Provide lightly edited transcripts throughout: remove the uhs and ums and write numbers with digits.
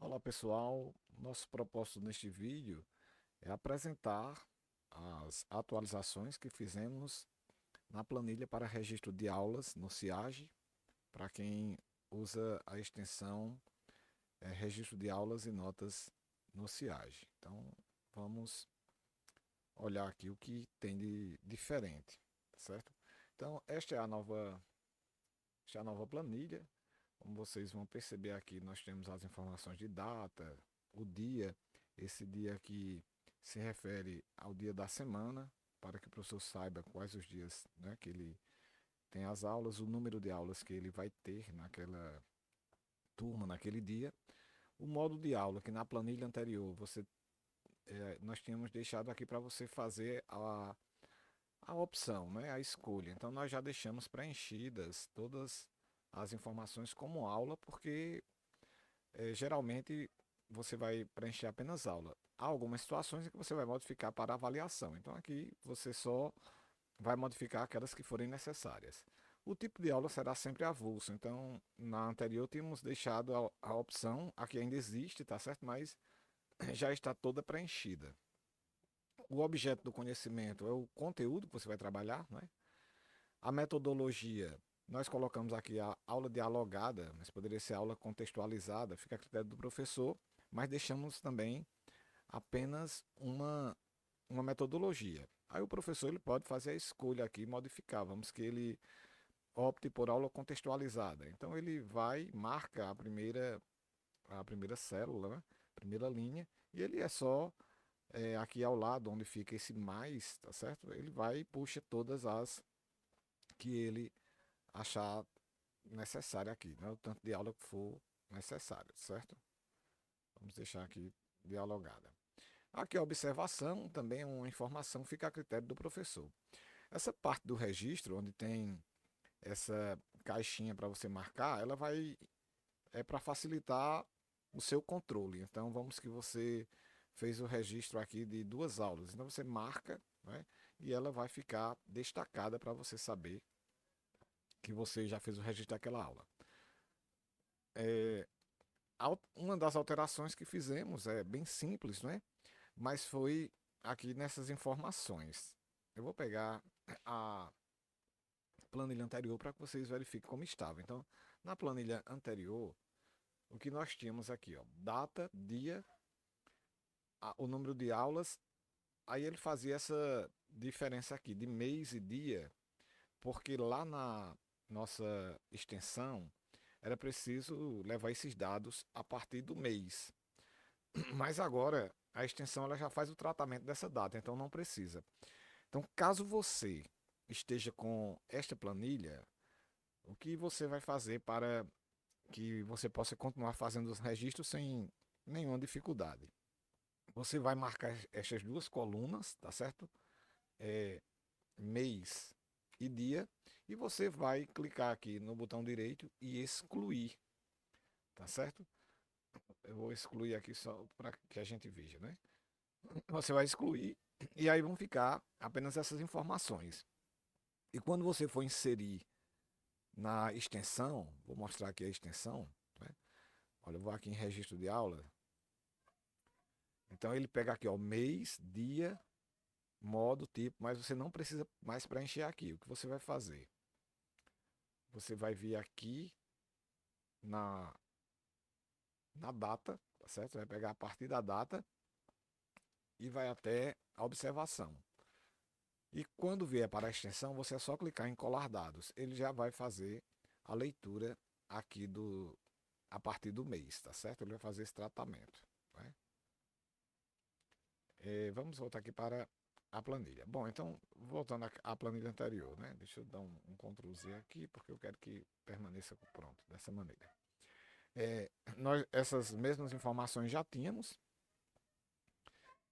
Olá pessoal, nosso propósito neste vídeo é apresentar as atualizações que fizemos na planilha para registro de aulas no CIAGE, para quem usa a extensão registro de aulas e notas no CIAGE. Então vamos olhar aqui o que tem de diferente, tá certo? Então esta é a nova planilha. Como vocês vão perceber aqui, nós temos as informações de data, o dia, esse dia aqui se refere ao dia da semana, para que o professor saiba quais os dias, né, que ele tem as aulas, o número de aulas que ele vai ter naquela turma, naquele dia. O modo de aula, que na planilha anterior nós tínhamos deixado aqui para você fazer a opção, né, a escolha. Então nós já deixamos preenchidas todas as informações como aula, porque geralmente você vai preencher apenas aula. Há algumas situações em que você vai modificar para avaliação. Então aqui você só vai modificar aquelas que forem necessárias. O tipo de aula será sempre avulso. Então na anterior tínhamos deixado a opção, aqui ainda existe, tá certo? Mas já está toda preenchida. O objeto do conhecimento é o conteúdo que você vai trabalhar, não é? A metodologia, nós colocamos aqui a aula dialogada, mas poderia ser aula contextualizada, fica a critério do professor, mas deixamos também apenas uma metodologia. Aí o professor ele pode fazer a escolha aqui, modificar, vamos que ele opte por aula contextualizada. Então ele vai, marca a primeira célula, né? Primeira linha, e ele é só aqui ao lado, onde fica esse mais, tá certo? Ele vai e puxa todas as que ele achar necessário aqui, né? O tanto de aula que for necessário, certo? Vamos deixar aqui dialogada. Aqui a observação também é uma informação que fica a critério do professor. Essa parte do registro, onde tem essa caixinha para você marcar, ela vai para facilitar o seu controle. Então vamos que você fez o registro aqui de duas aulas, então você marca, né? E ela vai ficar destacada para você saber que você já fez o registro daquela aula. Uma das alterações que fizemos é bem simples, né? Mas foi aqui nessas informações. Eu vou pegar a planilha anterior para que vocês verifiquem como estava. Então, na planilha anterior, o que nós tínhamos aqui, ó, data, dia, o número de aulas, aí ele fazia essa diferença aqui de mês e dia, porque lá na nossa extensão era preciso levar esses dados a partir do mês. Mas agora a extensão ela já faz o tratamento dessa data, então não precisa. Então, caso você esteja com esta planilha, o que você vai fazer para que você possa continuar fazendo os registros sem nenhuma dificuldade? Você vai marcar estas duas colunas, tá certo? É, mês e dia, e você vai clicar aqui no botão direito e excluir, tá certo? Eu vou excluir aqui só para que a gente veja, né? Você vai excluir e aí vão ficar apenas essas informações. E quando você for inserir na extensão, vou mostrar aqui a extensão, né? Olha, eu vou aqui em registro de aula. Então ele pega aqui, ó, mês, dia, modo, tipo, mas você não precisa mais preencher aqui. O que você vai fazer? Você vai vir aqui na, na data, tá certo? Você vai pegar a partir da data e vai até a observação. E quando vier para a extensão, você é só clicar em colar dados. Ele já vai fazer a leitura aqui a partir do mês, tá certo? Ele vai fazer esse tratamento, né? Vamos voltar aqui para a planilha. Bom, então, voltando à planilha anterior, né? Deixa eu dar um Ctrl Z aqui, porque eu quero que permaneça pronto, dessa maneira. Nós essas mesmas informações já tínhamos.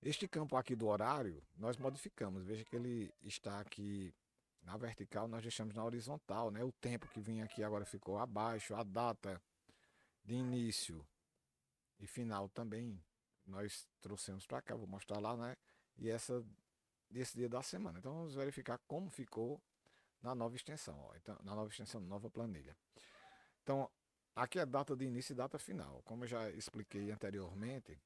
Este campo aqui do horário, nós modificamos. Veja que ele está aqui na vertical, nós deixamos na horizontal, né? O tempo que vinha aqui agora ficou abaixo, a data de início e final também nós trouxemos para cá, vou mostrar lá, né? E essa desse dia da semana. Então vamos verificar como ficou na nova extensão, ó. Então, na nova extensão, nova planilha. Então, aqui é data de início e data final. Como eu já expliquei anteriormente,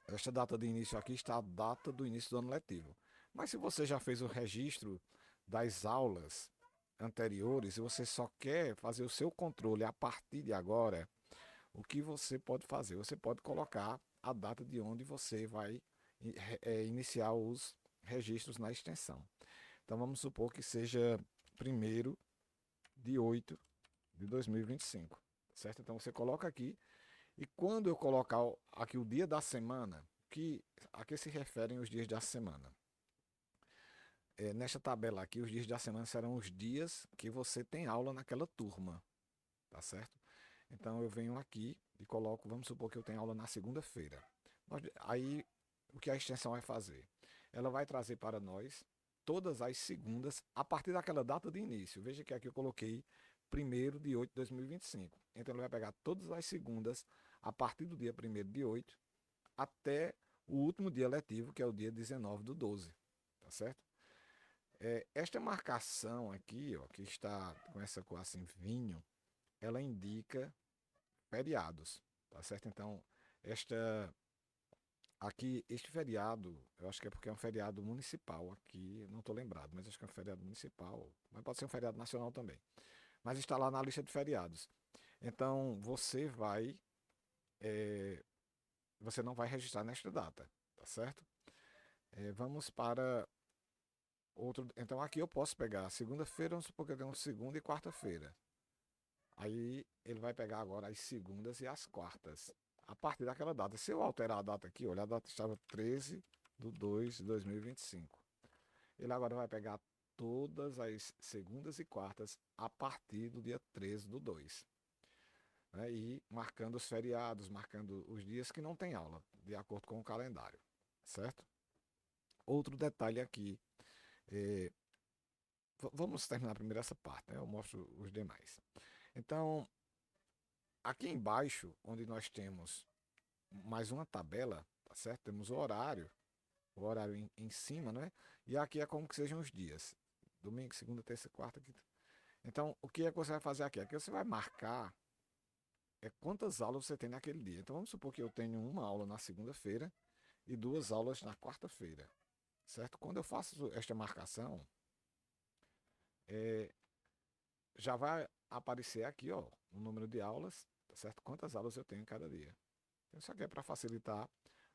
esta data de início aqui está a data do início do ano letivo. Mas se você já fez o registro das aulas anteriores e você só quer fazer o seu controle a partir de agora, o que você pode fazer? Você pode colocar a data de onde você vai iniciar os registros na extensão. Então vamos supor que seja 1º de 8 de 2025, certo? Então você coloca aqui, e quando eu colocar aqui o dia da semana, a que se referem os dias da semana? Nesta tabela aqui, os dias da semana serão os dias que você tem aula naquela turma, tá certo? Então eu venho aqui e coloco, vamos supor que eu tenho aula na segunda-feira. Aí o que a extensão vai fazer? Ela vai trazer para nós todas as segundas a partir daquela data de início. Veja que aqui eu coloquei 1º de 8 de 2025. Então ele vai pegar todas as segundas a partir do dia 1º de 8 até o último dia letivo, que é o dia 19/12, tá certo? Esta marcação aqui, ó, que está com essa cor assim vinho, ela indica feriados, tá certo? Então, esta aqui, este feriado, eu acho que é porque é um feriado municipal aqui, não estou lembrado, mas acho que é um feriado municipal, mas pode ser um feriado nacional também. Mas está lá na lista de feriados. Então, você não vai registrar nesta data, tá certo? Vamos para outro. Então, aqui eu posso pegar segunda-feira, vamos supor que eu tenho segunda e quarta-feira. Aí ele vai pegar agora as segundas e as quartas. A partir daquela data. Se eu alterar a data aqui, olha, a data estava 13/2 de 2025. Ele agora vai pegar todas as segundas e quartas a partir do dia 13/2. Né? E marcando os feriados, marcando os dias que não tem aula, de acordo com o calendário. Certo? Outro detalhe aqui. É, vamos terminar primeiro essa parte, né? Eu mostro os demais. Então, aqui embaixo, onde nós temos mais uma tabela, tá certo? Temos o horário em cima, né? E aqui é como que sejam os dias. Domingo, segunda, terça, quarta, quinta. Então, o que é que você vai fazer aqui? Aqui você vai marcar quantas aulas você tem naquele dia. Então, vamos supor que eu tenho uma aula na segunda-feira e duas aulas na quarta-feira, certo? Quando eu faço esta marcação, é, já vai aparecer aqui, ó, o número de aulas, tá certo? Quantas aulas eu tenho em cada dia. Então, isso aqui é para facilitar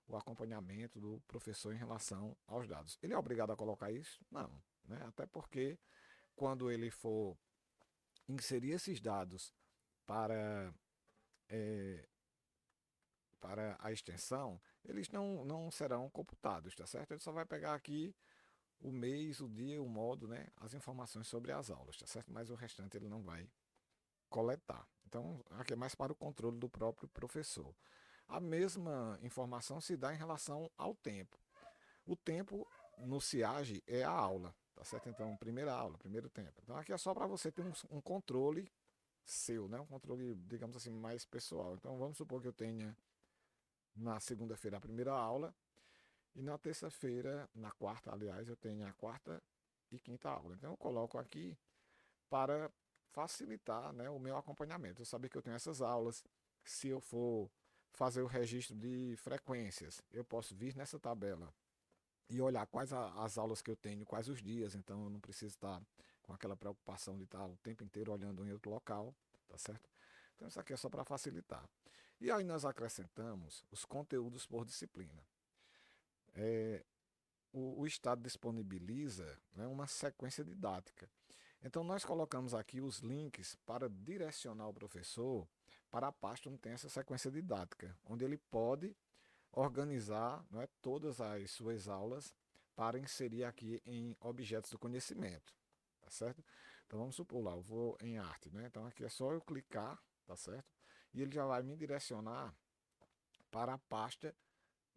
o acompanhamento do professor em relação aos dados. Ele é obrigado a colocar isso? Não, né? Até porque quando ele for inserir esses dados para, é, para a extensão, eles não serão computados, tá certo? Ele só vai pegar aqui o mês, o dia, o modo, né? As informações sobre as aulas, tá certo? Mas o restante ele não vai coletar. Então, aqui é mais para o controle do próprio professor. A mesma informação se dá em relação ao tempo. O tempo no CIAGE é a aula, tá certo? Então, primeira aula, primeiro tempo. Então, aqui é só para você ter um controle seu, né? Um controle, digamos assim, mais pessoal. Então, vamos supor que eu tenha na segunda-feira a primeira aula e na terça-feira, na quarta, aliás, eu tenho a quarta e quinta aula. Então, eu coloco aqui para facilitar, né, o meu acompanhamento. Eu saber que eu tenho essas aulas. Se eu for fazer o registro de frequências, eu posso vir nessa tabela e olhar quais as aulas que eu tenho, quais os dias, então eu não preciso estar com aquela preocupação de estar o tempo inteiro olhando em outro local, tá certo? Então isso aqui é só para facilitar. E aí nós acrescentamos os conteúdos por disciplina. É, o Estado disponibiliza, né, uma sequência didática. Então nós colocamos aqui os links para direcionar o professor para a pasta onde tem essa sequência didática, onde ele pode organizar, não é, todas as suas aulas para inserir aqui em objetos do conhecimento, tá certo? Então vamos supor lá, eu vou em arte, né? Então aqui é só eu clicar, tá certo? E ele já vai me direcionar para a pasta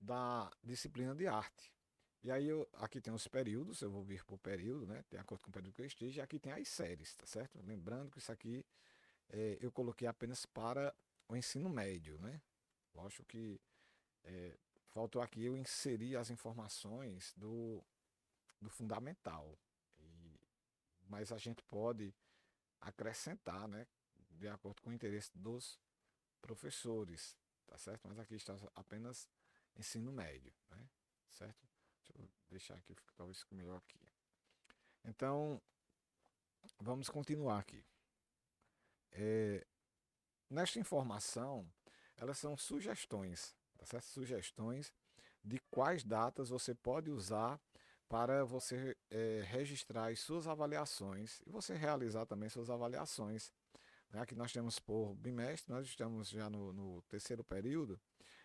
da disciplina de arte. E aí aqui tem os períodos, eu vou vir por período, né? De acordo com o período que eu esteja, e aqui tem as séries, tá certo? Lembrando que isso aqui eu coloquei apenas para o ensino médio, né? Lógico que é, faltou aqui eu inserir as informações do fundamental. Mas a gente pode acrescentar, né? de acordo com o interesse dos professores, tá certo? Mas aqui está apenas ensino médio, né? Certo? Deixa eu deixar aqui, talvez fique melhor aqui. Então, vamos continuar aqui. Nesta informação, elas são sugestões, tá certo? Sugestões de quais datas você pode usar para você registrar as suas avaliações e você realizar também suas avaliações. Né? Aqui nós temos por bimestre, nós estamos já no terceiro período,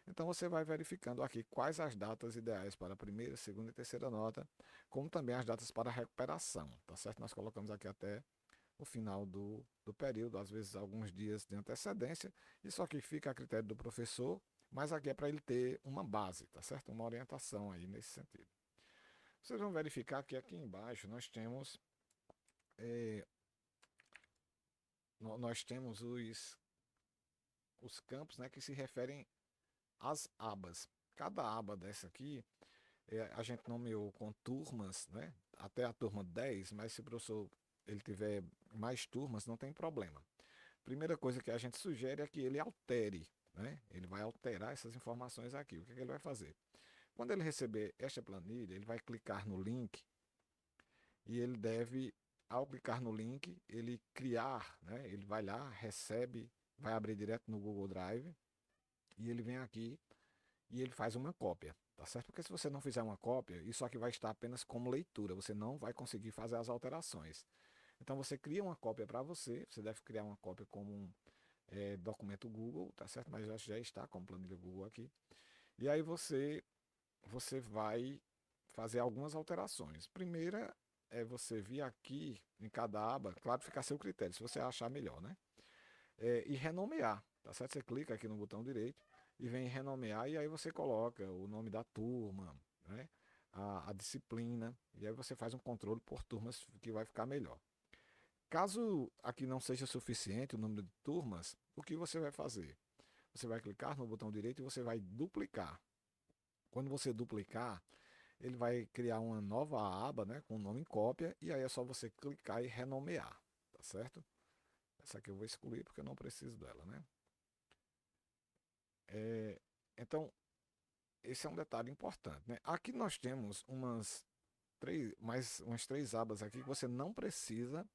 então você vai verificando aqui quais as datas ideais para a primeira, segunda e terceira nota, como também as datas para recuperação, tá certo? Nós colocamos aqui até o final do período, às vezes alguns dias de antecedência, isso aqui fica a critério do professor, mas aqui é para ele ter uma base, tá certo? Uma orientação aí nesse sentido. Vocês vão verificar que aqui embaixo nós temos os campos, né, que se referem às abas. Cada aba dessa aqui, a gente nomeou com turmas, né, até a turma 10, mas se o professor ele tiver mais turmas, não tem problema. Primeira coisa que a gente sugere é que ele altere, né? Ele vai alterar essas informações aqui. O que, é que ele vai fazer? Quando ele receber esta planilha, ele vai clicar no link e ele deve, ao clicar no link, ele criar, né? Ele vai lá, recebe, vai abrir direto no Google Drive e ele vem aqui e ele faz uma cópia, tá certo? Porque se você não fizer uma cópia, isso aqui vai estar apenas como leitura, você não vai conseguir fazer as alterações. Então você cria uma cópia para você, você deve criar uma cópia como um documento Google, tá certo? Mas já está como planilha Google aqui. E aí você vai fazer algumas alterações. Primeira é você vir aqui em cada aba, claro, fica a seu critério, se você achar melhor, né? E renomear, tá certo? Você clica aqui no botão direito e vem renomear e aí você coloca o nome da turma, né? A disciplina, e aí você faz um controle por turmas que vai ficar melhor. Caso aqui não seja suficiente o número de turmas, o que você vai fazer? Você vai clicar no botão direito e você vai duplicar. Quando você duplicar, ele vai criar uma nova aba, né, com o nome em cópia, e aí é só você clicar e renomear, tá certo? Essa aqui eu vou excluir porque eu não preciso dela, né? Então, esse é um detalhe importante, né? Aqui nós temos umas três abas aqui que você não precisa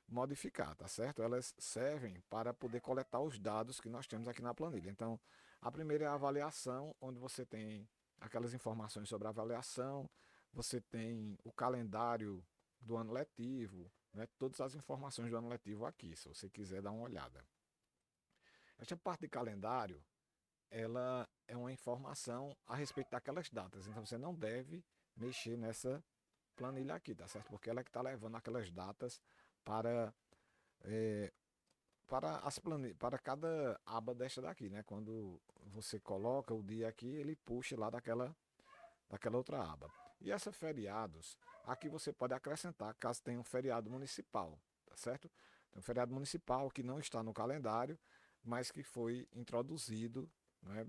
modificar, tá certo? Elas servem para poder coletar os dados que nós temos aqui na planilha. Então, a primeira é a avaliação, onde você tem aquelas informações sobre a avaliação, você tem o calendário do ano letivo, né? Todas as informações do ano letivo aqui, se você quiser dar uma olhada. Esta parte de calendário, ela é uma informação a respeito daquelas datas, então você não deve mexer nessa planilha aqui, tá certo? Porque ela é que está levando aquelas datas para é, para cada aba desta daqui, né? Quando você coloca o dia aqui, ele puxa lá daquela outra aba. E essa feriados, aqui você pode acrescentar caso tenha um feriado municipal, tá certo? Tem um feriado municipal que não está no calendário, mas que foi introduzido, né,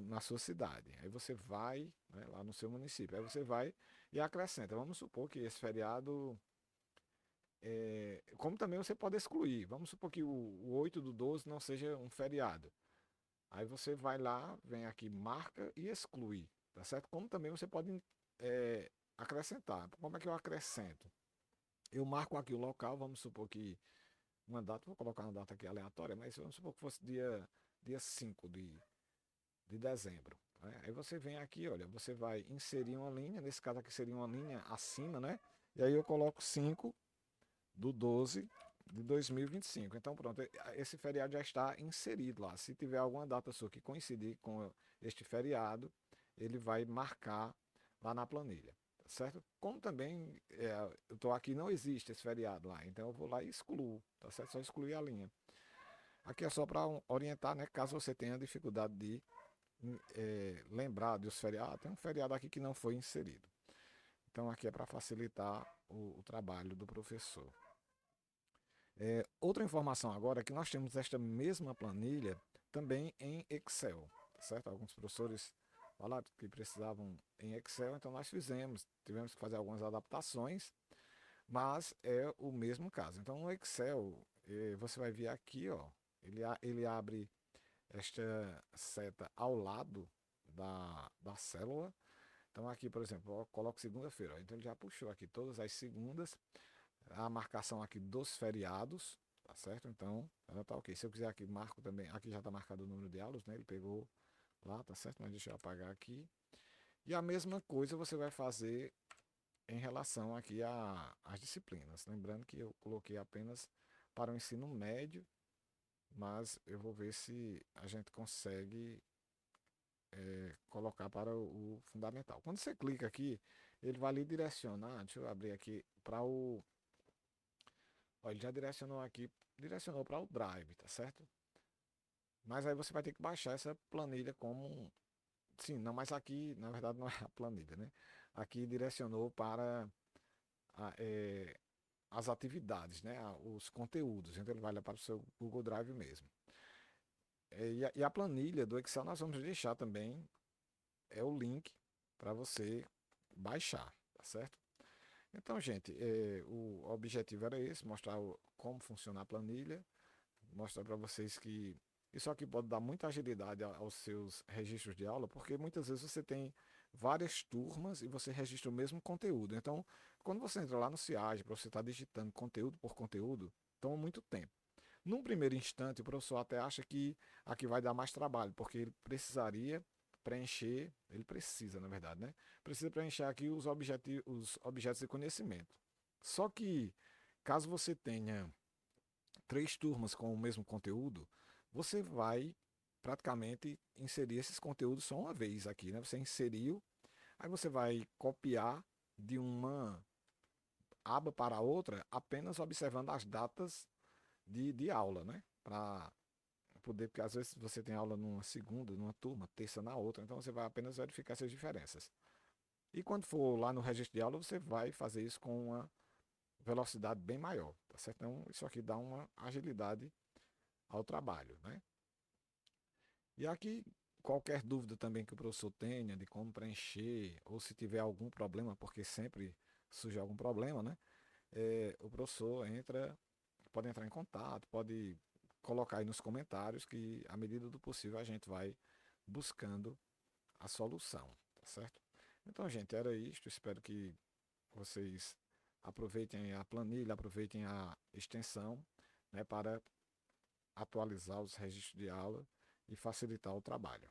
na sua cidade. Aí você vai, né, lá no seu município, aí você vai e acrescenta. Vamos supor que esse feriado como também você pode excluir. Vamos supor que o 8 do 12 não seja um feriado. Aí você vai lá, vem aqui, marca e exclui. Tá certo? Como também você pode acrescentar. Como é que eu acrescento? Eu marco aqui o local, vamos supor que uma data, vou colocar uma data aqui aleatória, mas vamos supor que fosse dia 5 de dezembro. Né? Aí você vem aqui, olha, você vai inserir uma linha, nesse caso aqui seria uma linha acima, né? E aí eu coloco 5 do 12 de 2025. Então, pronto, esse feriado já está inserido lá. Se tiver alguma data sua que coincidir com este feriado, ele vai marcar lá na planilha, tá certo? Como também eu estou aqui, não existe esse feriado lá, então eu vou lá e excluo, tá certo? Só excluir a linha. Aqui é só para orientar, né? Caso você tenha dificuldade de lembrar dos feriados, tem um feriado aqui que não foi inserido. Então aqui é para facilitar o trabalho do professor. Outra informação agora é que nós temos esta mesma planilha também em Excel, tá certo? Alguns professores falaram que precisavam em Excel, então nós tivemos que fazer algumas adaptações, mas é o mesmo caso. Então no Excel, você vai ver aqui, ó, ele abre esta seta ao lado da célula. Então aqui, por exemplo, eu coloco segunda-feira, então ele já puxou aqui todas as segundas, a marcação aqui dos feriados, tá certo? Então, ela tá ok. Se eu quiser aqui, marco também, aqui já tá marcado o número de aulas, né? Ele pegou lá, tá certo? Mas deixa eu apagar aqui. E a mesma coisa você vai fazer em relação aqui às disciplinas. Lembrando que eu coloquei apenas para o ensino médio, mas eu vou ver se a gente consegue colocar para o fundamental. Quando você clica aqui, ele vai lhe direcionar. Deixa eu abrir aqui para o. Ó, ele já direcionou aqui, direcionou para o Drive, tá certo? Mas aí você vai ter que baixar essa planilha como. Sim, não, mas aqui, na verdade, não é a planilha, né? Aqui direcionou para a, as atividades, né? Os conteúdos. Então ele vai lá para o seu Google Drive mesmo. E a planilha do Excel nós vamos deixar também o link para você baixar, tá certo? Então, gente, o objetivo era esse, mostrar como funciona a planilha, mostrar para vocês que isso aqui pode dar muita agilidade aos seus registros de aula, porque muitas vezes você tem várias turmas e você registra o mesmo conteúdo. Então, quando você entra lá no CIAGE, para você estar digitando conteúdo por conteúdo, toma muito tempo. Num primeiro instante, o professor até acha que aqui vai dar mais trabalho, porque ele precisaria preencher, ele precisa, na verdade, né? Precisa preencher aqui os objetos de conhecimento. Só que, caso você tenha 3 turmas com o mesmo conteúdo, você vai praticamente inserir esses conteúdos só uma vez aqui, né? Você inseriu, aí você vai copiar de uma aba para outra, apenas observando as datas de aula, né? Para poder, porque às vezes você tem aula numa segunda, numa turma, terça na outra, então você vai apenas verificar essas diferenças. E quando for lá no registro de aula, você vai fazer isso com uma velocidade bem maior, tá certo? Então isso aqui dá uma agilidade ao trabalho, né? E aqui, qualquer dúvida também que o professor tenha de como preencher, ou se tiver algum problema, porque sempre surge algum problema, né? O professor pode entrar em contato, pode colocar aí nos comentários que, à medida do possível, a gente vai buscando a solução, tá certo? Então, gente, era isto. Espero que vocês aproveitem a planilha, aproveitem a extensão, né, para atualizar os registros de aula e facilitar o trabalho.